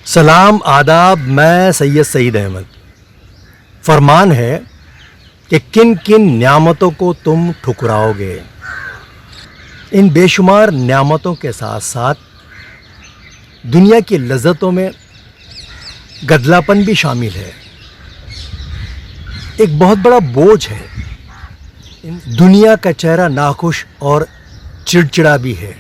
सलाम आदाब। मैं सैयद सईद अहमद। फरमान है कि किन किन न्यामतों को तुम ठुकराओगे। इन बेशुमार न्यामतों के साथ साथ दुनिया की लज्जतों में गदलापन भी शामिल है। एक बहुत बड़ा बोझ है। दुनिया का चेहरा नाखुश और चिड़चिड़ा भी है।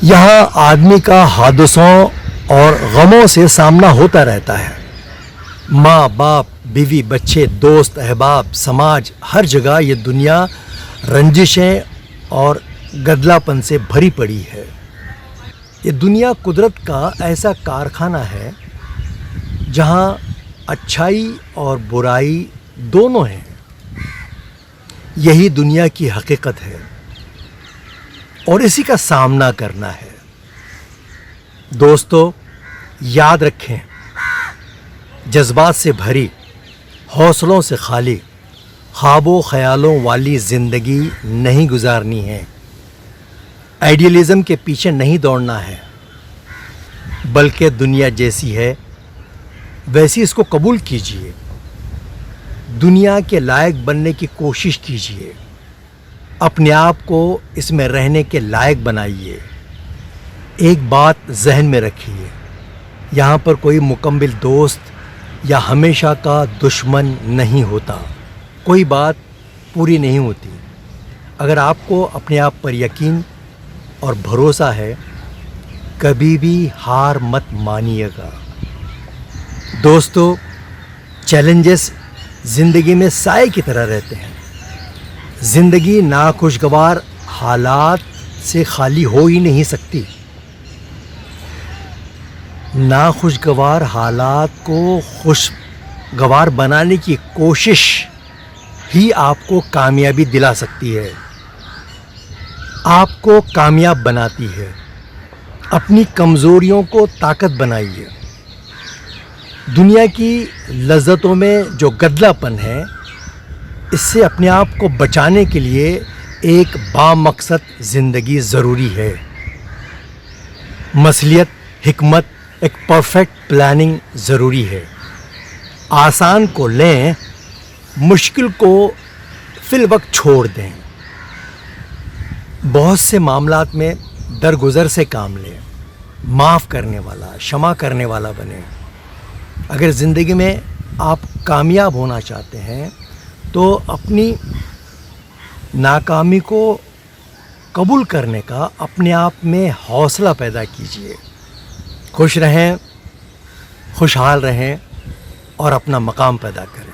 यहाँ आदमी का हादसों और गमों से सामना होता रहता है। माँ बाप, बीवी, बच्चे, दोस्त, अहबाब, समाज, हर जगह ये दुनिया रंजिशें और गदलापन से भरी पड़ी है। ये दुनिया कुदरत का ऐसा कारखाना है जहाँ अच्छाई और बुराई दोनों हैं। यही दुनिया की हकीकत है और इसी का सामना करना है। दोस्तों, याद रखें, जज्बात से भरी, हौसलों से खाली, ख्वाबों ख्यालों वाली ज़िंदगी नहीं गुजारनी है। आइडियलिज़म के पीछे नहीं दौड़ना है, बल्कि दुनिया जैसी है वैसी इसको कबूल कीजिए। दुनिया के लायक बनने की कोशिश कीजिए। अपने आप को इसमें रहने के लायक बनाइए। एक बात जहन में रखिए, यहाँ पर कोई मुकम्मिल दोस्त या हमेशा का दुश्मन नहीं होता। कोई बात पूरी नहीं होती। अगर आपको अपने आप पर यकीन और भरोसा है, कभी भी हार मत मानिएगा। दोस्तों, चैलेंजेस ज़िंदगी में साए की तरह रहते हैं। ज़िंदगी नाखुशगवार हालात से खाली हो ही नहीं सकती। नाखुशगवार हालात को खुशगवार बनाने की कोशिश ही आपको कामयाबी दिला सकती है, आपको कामयाब बनाती है। अपनी कमज़ोरियों को ताकत बनाइए। दुनिया की लज्जतों में जो गदलापन है, इससे अपने आप को बचाने के लिए एक बामकसद ज़िंदगी ज़रूरी है। मसलियत, हिकमत, एक परफेक्ट प्लानिंग ज़रूरी है। आसान को लें, मुश्किल को फिल वक्त छोड़ दें। बहुत से मामलात में दरगुजर से काम लें। माफ़ करने वाला, क्षमा करने वाला बने। अगर ज़िंदगी में आप कामयाब होना चाहते हैं तो अपनी नाकामी को कबूल करने का अपने आप में हौसला पैदा कीजिए। खुश रहें, खुशहाल रहें और अपना मकाम पैदा करें।